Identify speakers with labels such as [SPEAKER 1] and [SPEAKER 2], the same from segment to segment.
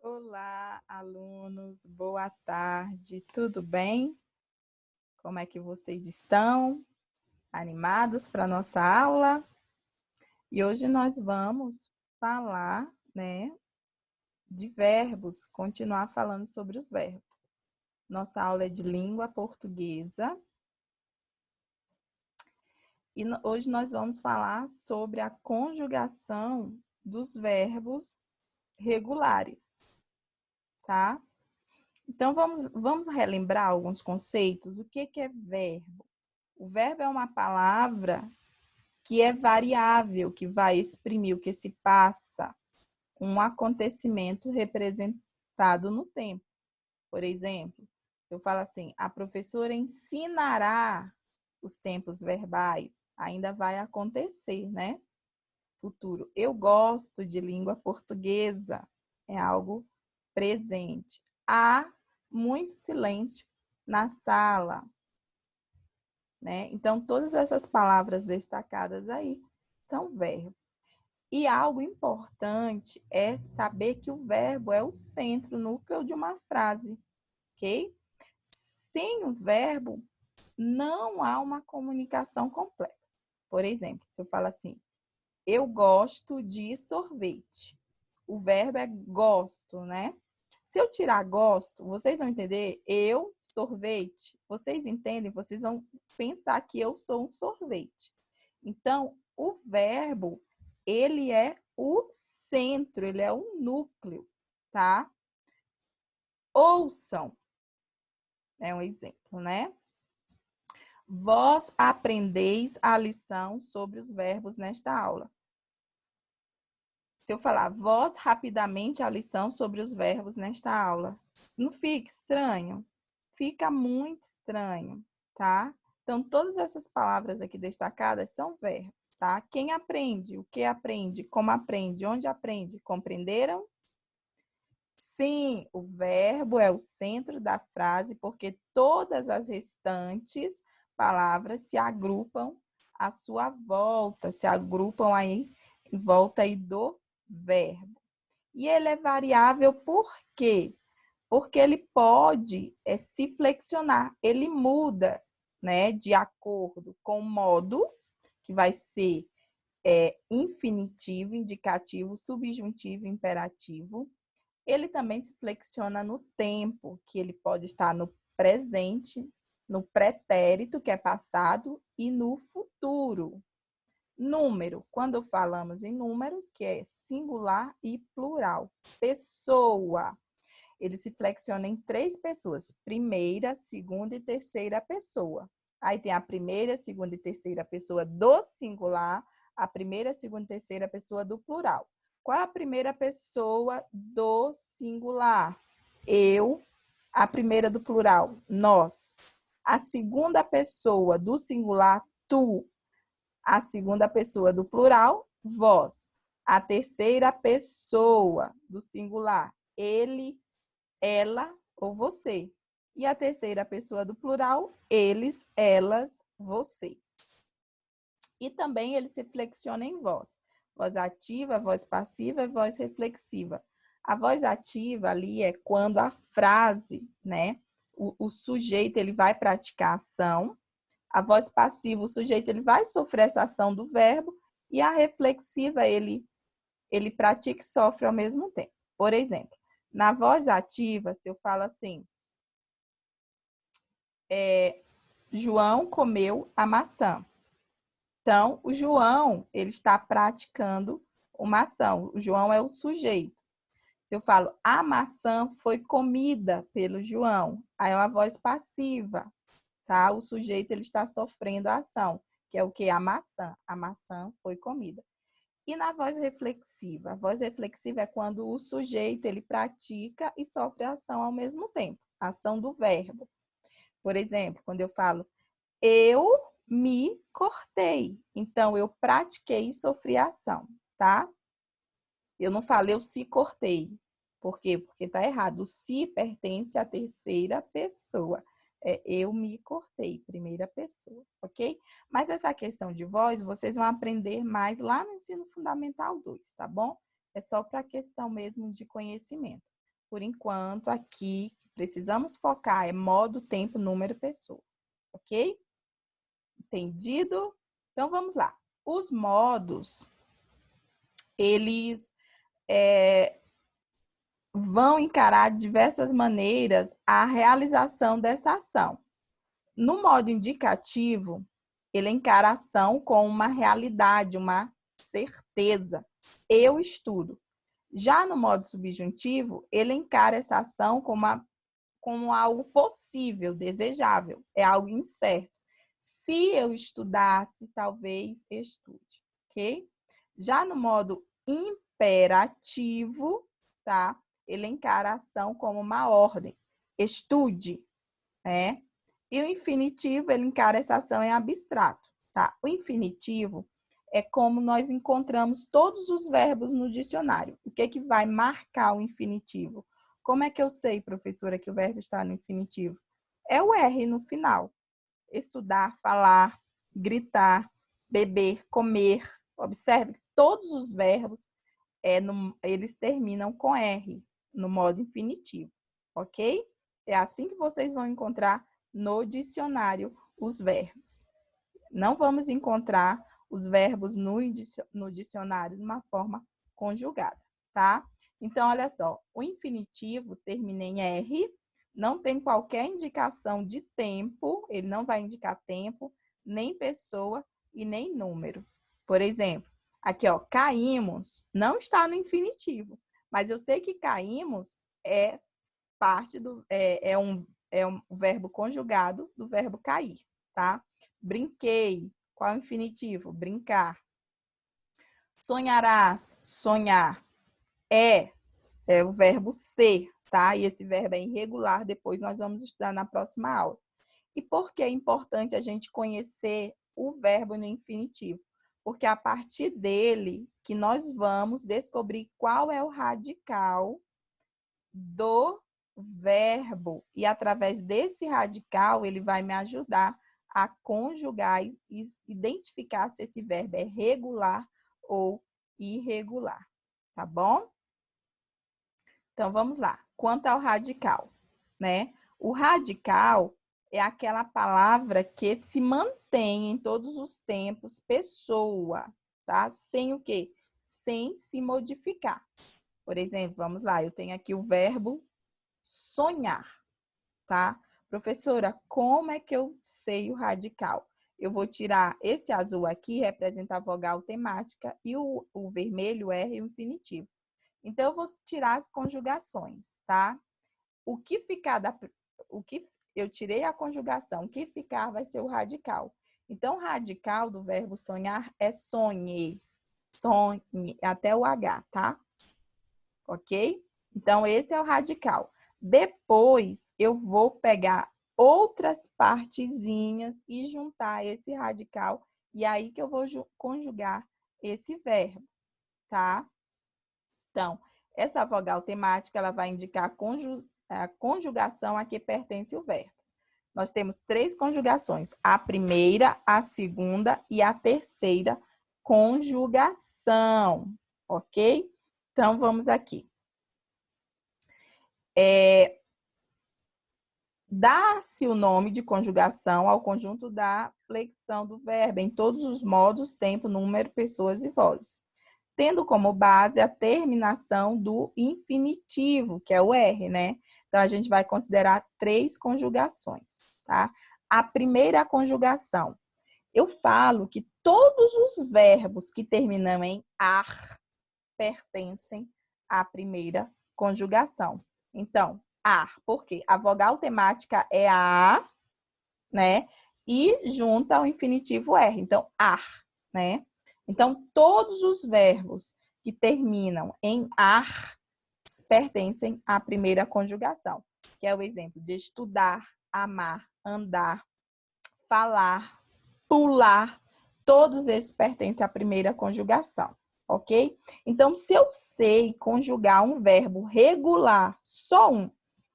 [SPEAKER 1] Olá, alunos, boa tarde, tudo bem? Como é que vocês estão? Animados para a nossa aula? E hoje nós vamos falar, de verbos, continuar falando sobre os verbos. Nossa aula é de língua portuguesa e hoje nós vamos falar sobre a conjugação dos verbos regulares, tá? Então, vamos relembrar alguns conceitos. O que é verbo? O verbo é uma palavra que é variável, que vai exprimir o que se passa, um acontecimento representado no tempo. Por exemplo, eu falo assim, a professora ensinará os tempos verbais, ainda vai acontecer, né? Futuro. Eu gosto de língua portuguesa, é algo presente. Há muito silêncio na sala, né? Então, todas essas palavras destacadas aí são verbos. E algo importante é saber que o verbo é o centro, o núcleo de uma frase, ok? Sem o verbo, não há uma comunicação completa. Por exemplo, se eu falo assim, eu gosto de sorvete. O verbo é gosto, né? Se eu tirar gosto, vocês vão entender, eu, sorvete. Vocês entendem? Vocês vão pensar que eu sou um sorvete. Então, o verbo, ele é o centro, ele é o núcleo, tá? Ouçam, é um exemplo, né? Vós aprendeis a lição sobre os verbos nesta aula. Se eu falar, vós rapidamente a lição sobre os verbos nesta aula. Não fica estranho? Fica muito estranho, tá? Então, todas essas palavras aqui destacadas são verbos, tá? Quem aprende, o que aprende, como aprende, onde aprende, compreenderam? Sim, o verbo é o centro da frase, porque todas as restantes palavras se agrupam à sua volta, se agrupam aí em volta aí do verbo. E ele é variável por quê? Porque ele pode se flexionar, ele muda, né, de acordo com o modo, que vai ser infinitivo, indicativo, subjuntivo, imperativo. Ele também se flexiona no tempo, que ele pode estar no presente, no pretérito, que é passado, e no futuro. Número, quando falamos em número, que é singular e plural. Pessoa, ele se flexiona em 3 pessoas, primeira, segunda e terceira pessoa. Aí tem a primeira, segunda e terceira pessoa do singular, a primeira, segunda e terceira pessoa do plural. Qual é a primeira pessoa do singular? Eu. A primeira do plural, nós. A segunda pessoa do singular, tu. A segunda pessoa do plural, vós. A terceira pessoa do singular, ele, ela ou você. E a terceira pessoa do plural, eles, elas, vocês. E também ele se flexiona em voz. Voz ativa, voz passiva e voz reflexiva. A voz ativa ali é quando a frase, né? O sujeito ele vai praticar a ação. A voz passiva, o sujeito ele vai sofrer essa ação do verbo. E a reflexiva, ele pratica e sofre ao mesmo tempo. Por exemplo, na voz ativa, se eu falo assim, João comeu a maçã. Então, o João, ele está praticando uma ação. O João é o sujeito. Se eu falo, a maçã foi comida pelo João, aí é uma voz passiva, tá? O sujeito, ele está sofrendo a ação, que é o que? A maçã. A maçã foi comida. E na voz reflexiva? A voz reflexiva é quando o sujeito, ele pratica e sofre a ação ao mesmo tempo. A ação do verbo. Por exemplo, quando eu falo, eu me cortei. Então, eu pratiquei e sofri a ação, tá? Eu não falei eu se cortei. Por quê? Porque tá errado. O se pertence à terceira pessoa. É eu me cortei, primeira pessoa, ok? Mas essa questão de voz, vocês vão aprender mais lá no Ensino Fundamental 2, tá bom? É só para questão mesmo de conhecimento. por enquanto, aqui, precisamos focar, é modo, tempo, número, pessoa. Ok? Entendido? Então, vamos lá. Os modos, eles vão encarar de diversas maneiras a realização dessa ação. No modo indicativo, ele encara a ação com uma realidade, uma certeza. Eu estudo. Já no modo subjuntivo, ele encara essa ação como algo possível, desejável, é algo incerto. Se eu estudasse, talvez estude, ok? Já no modo imperativo, tá? Ele encara a ação como uma ordem. Estude, né? E o infinitivo, ele encara essa ação em abstrato, tá? O infinitivo é como nós encontramos todos os verbos no dicionário. O que é que vai marcar o infinitivo? Como é que eu sei, professora, que o verbo está no infinitivo? É o R no final. Estudar, falar, gritar, beber, comer. Observe, todos os verbos, eles terminam com R no modo infinitivo, ok? É assim que vocês vão encontrar no dicionário os verbos. Não vamos encontrar os verbos no dicionário de uma forma conjugada, tá? Então, olha só, o infinitivo termina em R, não tem qualquer indicação de tempo, ele não vai indicar tempo, nem pessoa e nem número. Por exemplo, aqui, ó, caímos, não está no infinitivo, mas eu sei que caímos é parte é um verbo conjugado do verbo cair, tá? Brinquei, qual é o infinitivo? Brincar. Sonharás, sonhar. É o verbo ser, tá? E esse verbo é irregular, depois nós vamos estudar na próxima aula. E por que é importante a gente conhecer o verbo no infinitivo? Porque é a partir dele que nós vamos descobrir qual é o radical do verbo. E através desse radical, ele vai me ajudar a conjugar e identificar se esse verbo é regular ou irregular. Tá bom? Então, vamos lá. Quanto ao radical, né? O radical é aquela palavra que se mantém em todos os tempos, pessoa, tá? Sem o quê? Sem se modificar. Por exemplo, vamos lá, eu tenho aqui o verbo sonhar, tá? Professora, como é que eu sei o radical? Eu vou tirar esse azul aqui, representa a vogal temática, e o vermelho R, o infinitivo. Então, eu vou tirar as conjugações, tá? O que eu tirei a conjugação, o que ficar vai ser o radical. Então, o radical do verbo sonhar é sonhe, sonhe, até o H, tá? Ok? Então, esse é o radical. Depois, eu vou pegar outras partezinhas e juntar esse radical, e aí que eu vou conjugar esse verbo, tá? Então, essa vogal temática, ela vai indicar a conjugação a que pertence o verbo. Nós temos 3 conjugações, a primeira, a segunda e a terceira conjugação, ok? Então, vamos aqui. Dá-se o nome de conjugação ao conjunto da flexão do verbo em todos os modos, tempo, número, pessoas e vozes, tendo como base a terminação do infinitivo, que é o R, né? Então, a gente vai considerar 3 conjugações, tá? A primeira conjugação. Eu falo que todos os verbos que terminam em ar pertencem à primeira conjugação. Então, ar, por quê? A vogal temática é a, né? E junta ao infinitivo R. Então, ar, né? Então, todos os verbos que terminam em ar pertencem à primeira conjugação, que é o exemplo de estudar, amar, andar, falar, pular. Todos esses pertencem à primeira conjugação, ok? Então, se eu sei conjugar um verbo regular, só um,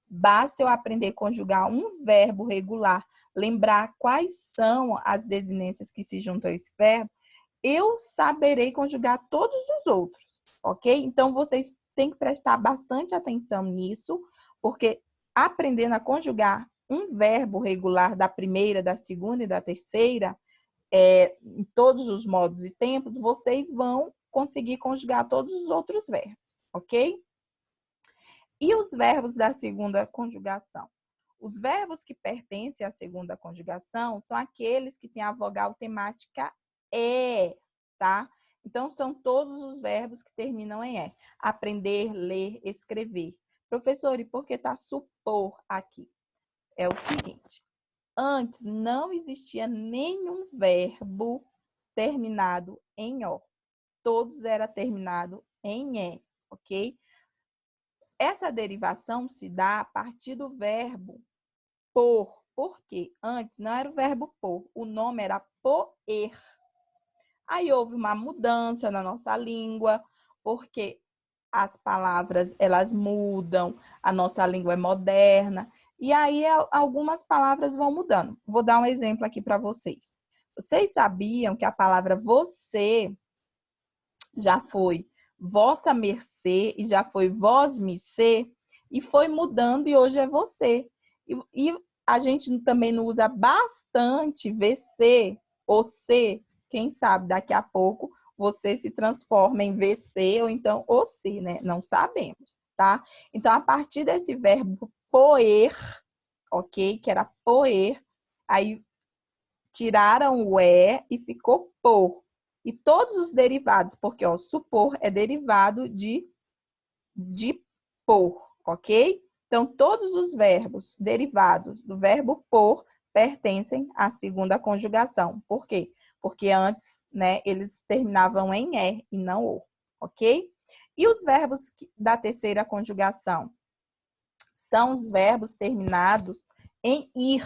[SPEAKER 1] basta eu aprender a conjugar um verbo regular, lembrar quais são as desinências que se juntam a esse verbo, eu saberei conjugar todos os outros, ok? Então, vocês tem que prestar bastante atenção nisso, porque aprendendo a conjugar um verbo regular da primeira, da segunda e da terceira, em todos os modos e tempos, vocês vão conseguir conjugar todos os outros verbos, ok? E os verbos da segunda conjugação? Os verbos que pertencem à segunda conjugação são aqueles que têm a vogal temática E, tá? Então, são todos os verbos que terminam em E. Aprender, ler, escrever. Professor, e por que está supor aqui? É o seguinte, antes não existia nenhum verbo terminado em O. Todos eram terminados em E, ok? Essa derivação se dá a partir do verbo por. Por quê? Antes não era o verbo por, o nome era poer. Aí houve uma mudança na nossa língua, porque as palavras, elas mudam, a nossa língua é moderna, e aí algumas palavras vão mudando. Vou dar um exemplo aqui para vocês. Vocês sabiam que a palavra você já foi vossa mercê e já foi vós me ser, e foi mudando e hoje é você. E a gente também não usa bastante VC ou C, quem sabe daqui a pouco você se transforma em VC ou então OC, né? Não sabemos, tá? Então, a partir desse verbo poer, ok? Que era poer, aí tiraram o E e ficou por. E todos os derivados, porque ó, supor é derivado de por, ok? Então, todos os verbos derivados do verbo por pertencem à segunda conjugação. Por quê? Porque antes, né, eles terminavam em E e não O, ok? E os verbos da terceira conjugação? São os verbos terminados em ir.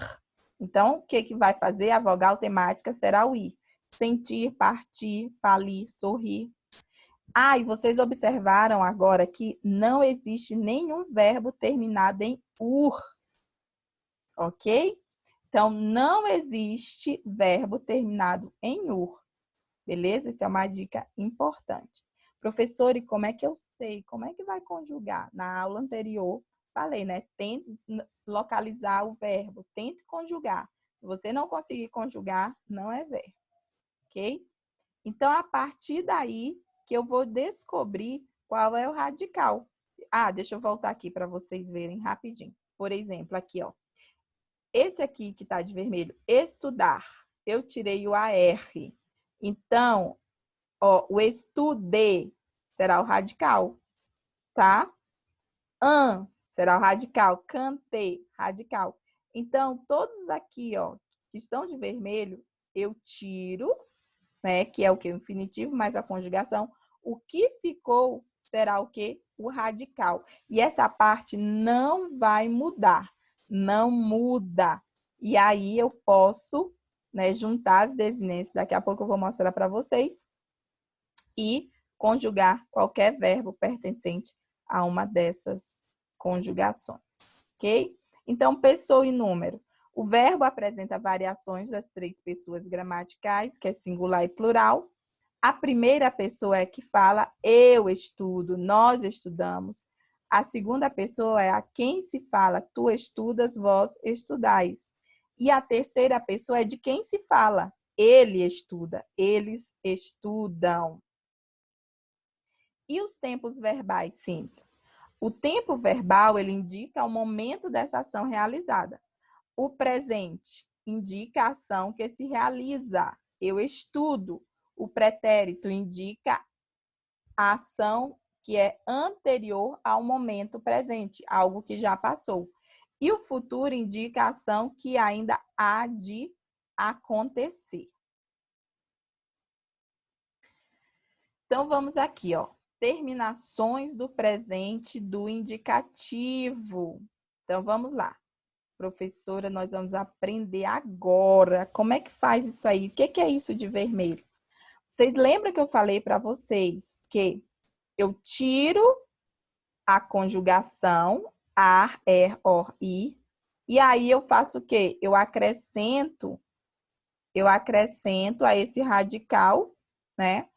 [SPEAKER 1] Então, o que vai fazer? A vogal temática será o ir. Sentir, partir, falir, sorrir. Ah, e vocês observaram agora que não existe nenhum verbo terminado em ur, ok? Então, não existe verbo terminado em ur, beleza? Essa é uma dica importante. Professor, e como é que eu sei? Como é que vai conjugar? Na aula anterior, falei, né? Tente localizar o verbo, tente conjugar. Se você não conseguir conjugar, não é verbo, ok? Então, a partir daí que eu vou descobrir qual é o radical. Ah, deixa eu voltar aqui para vocês verem rapidinho. Por exemplo, aqui, ó. Esse aqui que está de vermelho, estudar. Eu tirei o AR. Então, ó, o estude será o radical, tá? Será o radical. Cantei, radical. Então, todos aqui, ó, que estão de vermelho, eu tiro, né, que é o que? O infinitivo mais a conjugação. O que ficou será o que? O radical. E essa parte não vai mudar. Não muda. E aí eu posso, né, juntar as desinências. Daqui a pouco eu vou mostrar para vocês. E conjugar qualquer verbo pertencente a uma dessas conjugações. Ok? Então, pessoa e número. O verbo apresenta variações das três pessoas gramaticais, que é singular e plural. A primeira pessoa é que fala eu estudo, nós estudamos. A segunda pessoa é a quem se fala tu estudas, vós estudais. E a terceira pessoa é de quem se fala ele estuda, eles estudam. E os tempos verbais simples? O tempo verbal, ele indica o momento dessa ação realizada. O presente indica a ação que se realiza. Eu estudo. O pretérito indica a ação que é anterior ao momento presente, algo que já passou. E o futuro indica a ação que ainda há de acontecer. Então, vamos aqui, ó. Terminações do presente do indicativo. Então, vamos lá. Professora, nós vamos aprender agora. Como é que faz isso aí? O que é isso de vermelho? Vocês lembram que eu falei para vocês que eu tiro a conjugação ar, or, i, e aí eu faço o quê? Eu acrescento a esse radical, né?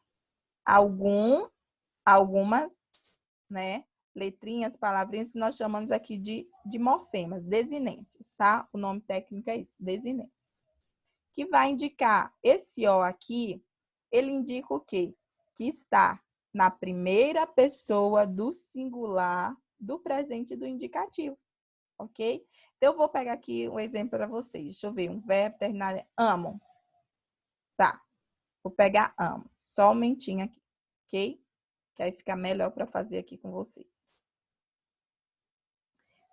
[SPEAKER 1] Algumas né? Letrinhas, palavrinhas que nós chamamos aqui de morfemas, desinências, tá? O nome técnico é isso, desinência. Que vai indicar esse O aqui, ele indica o quê? Que está na primeira pessoa do singular do presente do indicativo, ok? Então, eu vou pegar aqui um exemplo para vocês. Deixa eu ver, um verbo terminado em amam. Tá, vou pegar amo, só um momentinho aqui, ok? Que aí fica melhor para fazer aqui com vocês.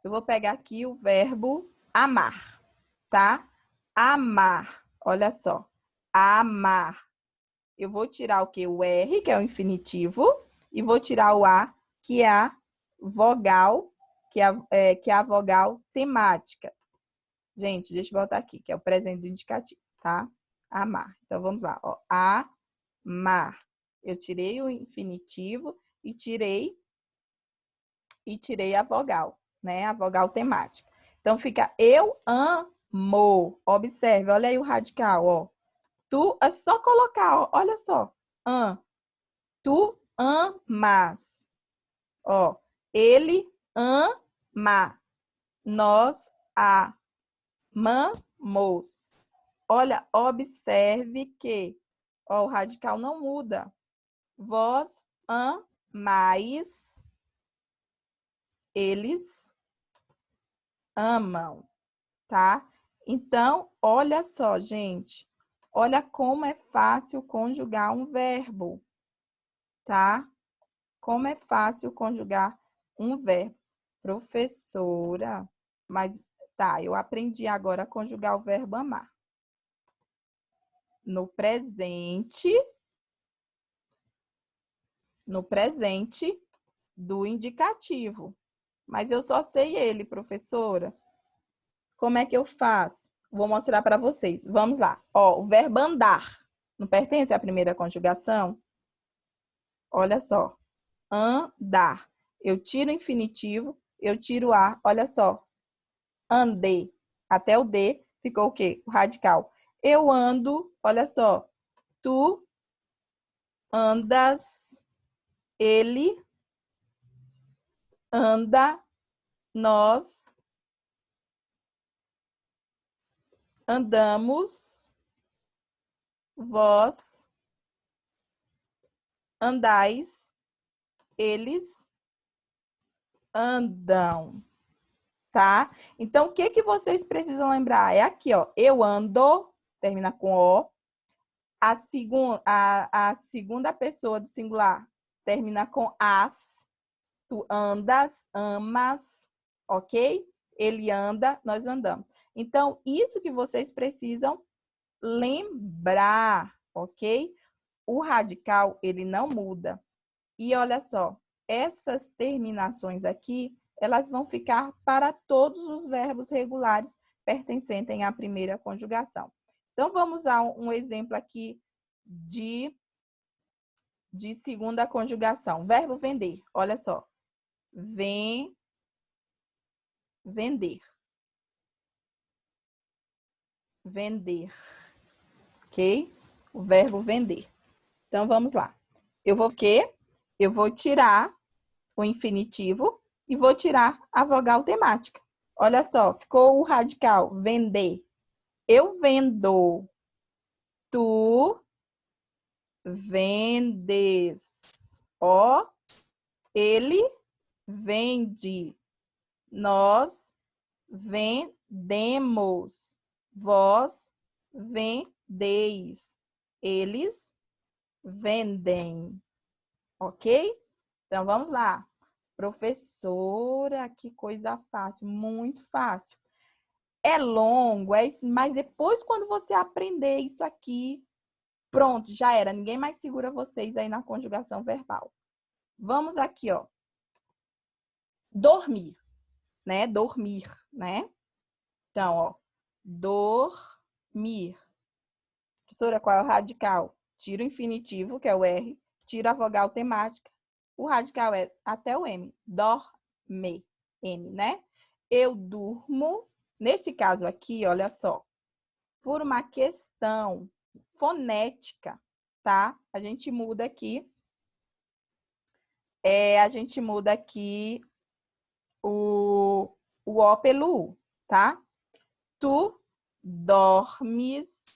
[SPEAKER 1] Eu vou pegar aqui o verbo amar, tá? Amar, olha só, amar. Eu vou tirar o quê? O R, que é o infinitivo, e vou tirar o A, que é a vogal, que é a vogal temática. Gente, deixa eu botar aqui, que é o presente do indicativo, tá? Amar. Então, vamos lá, ó. Amar. Eu tirei o infinitivo e tirei a vogal, né? A vogal temática. Então, fica eu amo. Observe, olha aí o radical, ó. Tu, é só colocar, ó, olha só. Tu amas. Ó, ele ama. Nós amamos. Olha, observe que, ó, o radical não muda. Vós amais. Eles amam, tá? Então, olha só, gente. Olha como é fácil conjugar um verbo, tá? Como é fácil conjugar um verbo. Professora, mas tá, eu aprendi agora a conjugar o verbo amar. No presente do indicativo. Mas eu só sei ele, professora. Como é que eu faço? Vou mostrar para vocês. Vamos lá. Ó, o verbo andar não pertence à primeira conjugação? Olha só. Andar. Eu tiro o infinitivo, eu tiro o A. Olha só. Andei. Até o D ficou o quê? O radical. Eu ando. Olha só. Tu andas. Ele anda. Nós andamos. Vós andais. Eles andam, tá? Então, o que que vocês precisam lembrar? É aqui, ó. Eu ando, termina com O. A segunda pessoa do singular termina com as. Tu andas, amas, ok? Ele anda, nós andamos. Então, isso que vocês precisam lembrar, ok? O radical, ele não muda. E olha só, essas terminações aqui, elas vão ficar para todos os verbos regulares pertencentes à primeira conjugação. Então, vamos a um exemplo aqui de segunda conjugação. Verbo vender, olha só. Vender. Vender. Ok? O verbo vender. Então, vamos lá. Eu vou o quê? Eu vou tirar o infinitivo e vou tirar a vogal temática. Olha só, ficou o radical, vender. Eu vendo. Tu vendes. Ó, ele vende. Nós vendemos. Vós vendeis. Eles vendem. Ok? Então, vamos lá. Professora, que coisa fácil, muito fácil. É longo, mas depois quando você aprender isso aqui, pronto, já era. Ninguém mais segura vocês aí na conjugação verbal. Vamos aqui, ó. Dormir, né? Dormir, né? Então, ó. Dormir. Professora, qual é o radical? Tira o infinitivo, que é o R, tira a vogal temática. O radical é até o M. Dorme. M, né? Eu durmo. Neste caso aqui, olha só. Por uma questão fonética, tá? A gente muda aqui a gente muda aqui o O pelo U, tá? Tu dormes,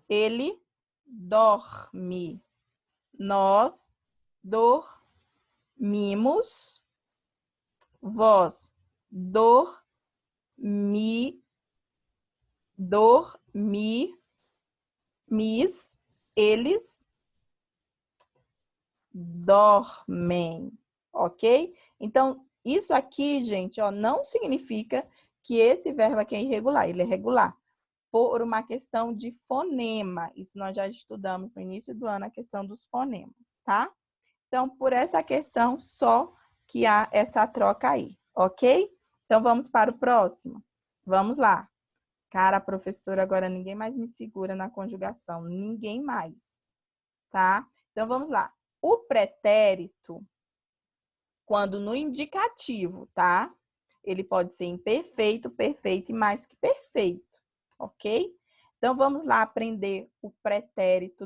[SPEAKER 1] ele dorme, nós dormimos, vós dormis, eles dormem, ok? Então, isso aqui, gente, ó, não significa que esse verbo aqui é irregular, ele é regular, por uma questão de fonema. Isso nós já estudamos no início do ano, a questão dos fonemas, tá? Então, por essa questão, só que há essa troca aí, ok? Então, vamos para o próximo. Vamos lá. Cara, professora, agora ninguém mais me segura na conjugação. Ninguém mais, tá? Então, vamos lá. O pretérito, quando no indicativo, tá? Ele pode ser imperfeito, perfeito e mais que perfeito, ok? Então, vamos lá aprender o pretérito,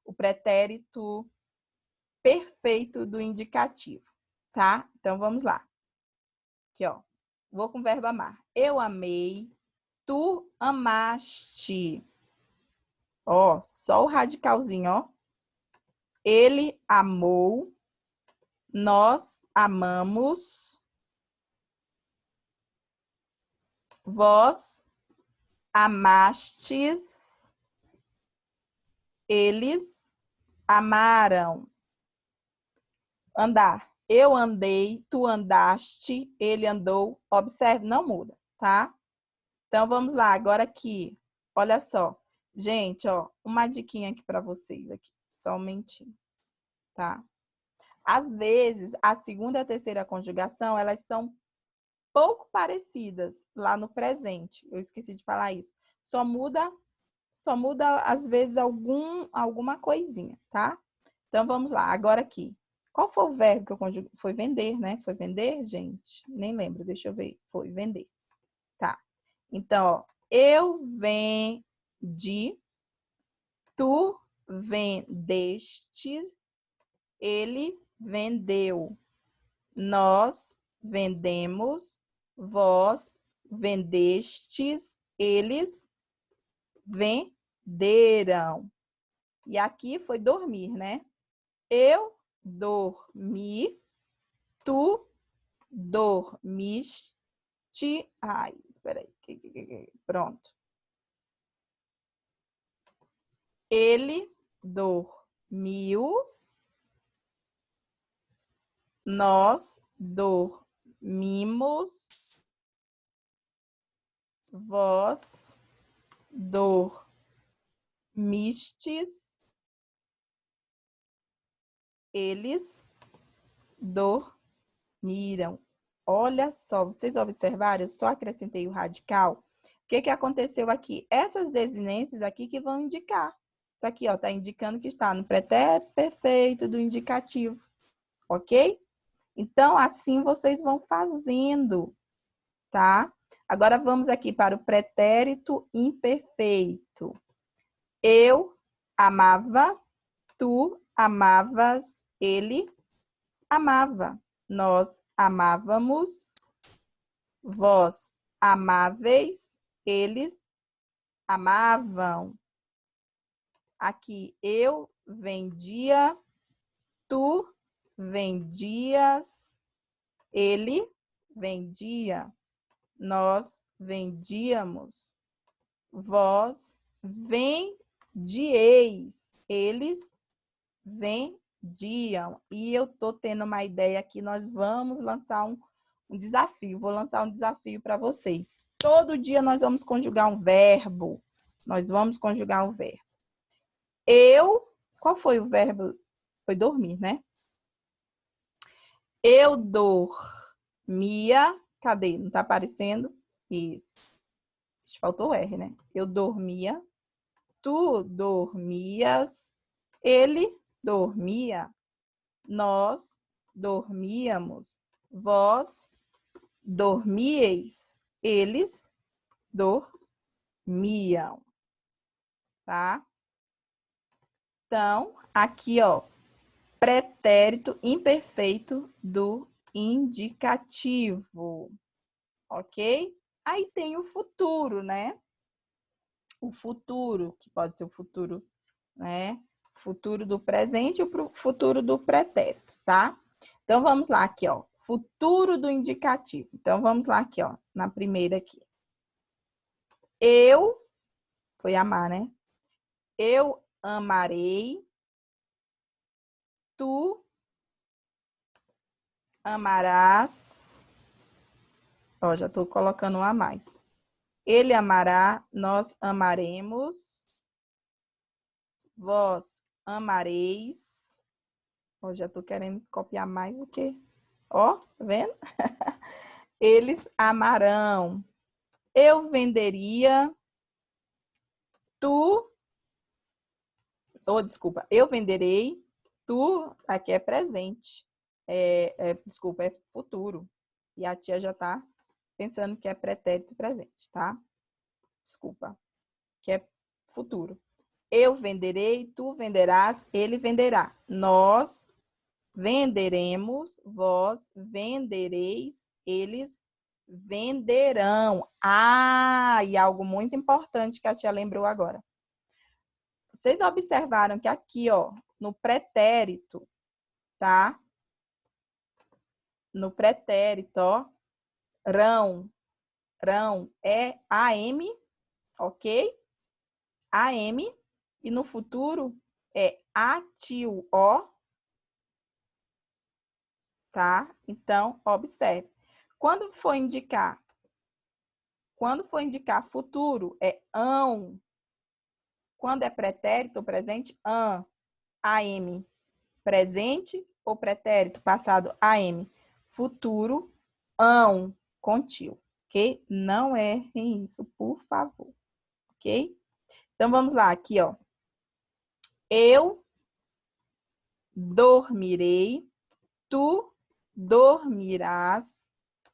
[SPEAKER 1] o pretérito perfeito do indicativo, tá? Então, vamos lá. Aqui, ó. Vou com o verbo amar. Eu amei, tu amaste. Ó, só o radicalzinho, ó. Ele amou, nós amamos, vós amastes, eles amaram. Andar. Eu andei, tu andaste, ele andou. Observe, não muda, tá? Então, vamos lá. Agora aqui, olha só. Gente, ó, uma diquinha aqui para vocês aqui. Só um momentinho, tá? Às vezes, a segunda e a terceira conjugação, elas são pouco parecidas lá no presente. Eu esqueci de falar isso. Só muda às vezes, alguma coisinha, tá? Então, vamos lá. Agora aqui. Qual foi o verbo que eu conjuguei? Foi vender, né? Foi vender, gente? Nem lembro, deixa eu ver. Foi vender. Tá. Então, ó, eu vendi, tu vendeste, ele vendeu, nós vendemos, vós vendestes, eles venderam. E aqui foi dormir, né? Eu dormi, tu dormiste. Ai, espera aí. Pronto. Ele dormiu, nós dormimos, vós dormistes, eles dormiram. Olha só, vocês observaram? Eu só acrescentei o radical. O que aconteceu aqui? Essas desinências aqui que vão indicar. Isso aqui, ó, tá indicando que está no pretérito perfeito do indicativo, ok? Então, assim vocês vão fazendo, tá? Agora, vamos aqui para o pretérito imperfeito. Eu amava, tu amavas, ele amava. Nós amávamos, vós amáveis, eles amavam. Aqui, eu vendia, tu vendias, ele vendia, nós vendíamos, vós vendieis, eles vendiam. E eu tô tendo uma ideia aqui, nós vamos lançar um desafio, vou lançar um desafio para vocês. Todo dia nós vamos conjugar um verbo. Nós vamos conjugar um verbo. Qual foi o verbo? Foi dormir, né? Eu dormia. Cadê? Não tá aparecendo? Isso. Faltou o R, né? Eu dormia. Tu dormias. Ele dormia. Nós dormíamos. Vós dormieis. Eles dormiam. Tá? Então, aqui, ó, pretérito imperfeito do indicativo, ok? Aí tem o futuro, né? O futuro, que pode ser o futuro, né? Futuro do presente e o futuro do pretérito, tá? Então, vamos lá aqui, ó. Futuro do indicativo. Então, vamos lá aqui, ó, na primeira aqui. Eu, foi amar, né? Eu amarei, tu amarás. Ó, já tô colocando um a mais. Ele amará, nós amaremos. Vós amareis. Ó, já tô querendo copiar mais do que. Ó, tá vendo? Eles amarão. Eu venderia. Tu. Ou, desculpa, eu venderei. Tu, aqui é presente. Desculpa, é futuro. E a tia já tá pensando que é pretérito presente, tá? Desculpa. Que é futuro. Eu venderei, tu venderás, ele venderá. Nós venderemos, vós vendereis, eles venderão. Ah, e algo muito importante que a tia lembrou agora. Vocês observaram que aqui, ó, no pretérito, tá? No pretérito, ó, rão é AM, ok? AM. E no futuro é atil, ó, tá? Então, observe. Quando for indicar futuro, é ão. Quando é pretérito ou presente, AM. Presente ou pretérito passado, AM. Futuro, ão, contínuo, ok? Não errem isso, por favor, ok? Então, vamos lá, aqui, ó. Eu dormirei, tu dormirás,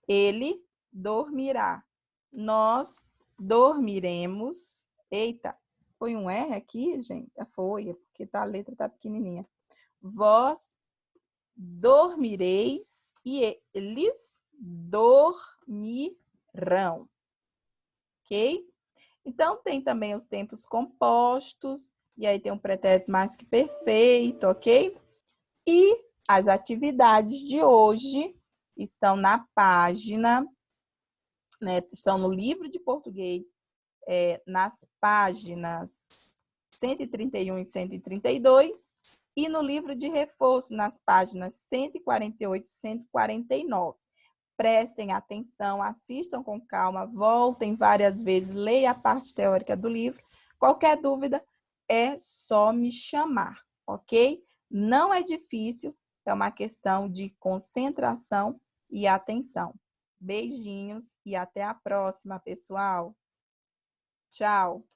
[SPEAKER 1] ele dormirá. Nós dormiremos. Eita, foi um R aqui, gente? Foi, porque a letra tá pequenininha. Vós dormireis e eles dormirão. Ok? Então, tem também os tempos compostos, e aí tem um pretérito mais que perfeito, ok? E as atividades de hoje estão na página, né? Estão no livro de português, nas páginas 131 e 132, e no livro de reforço, nas páginas 148 e 149. Prestem atenção, assistam com calma, voltem várias vezes, leia a parte teórica do livro. Qualquer dúvida, é só me chamar, ok? Não é difícil, é uma questão de concentração e atenção. Beijinhos e até a próxima, pessoal. Tchau!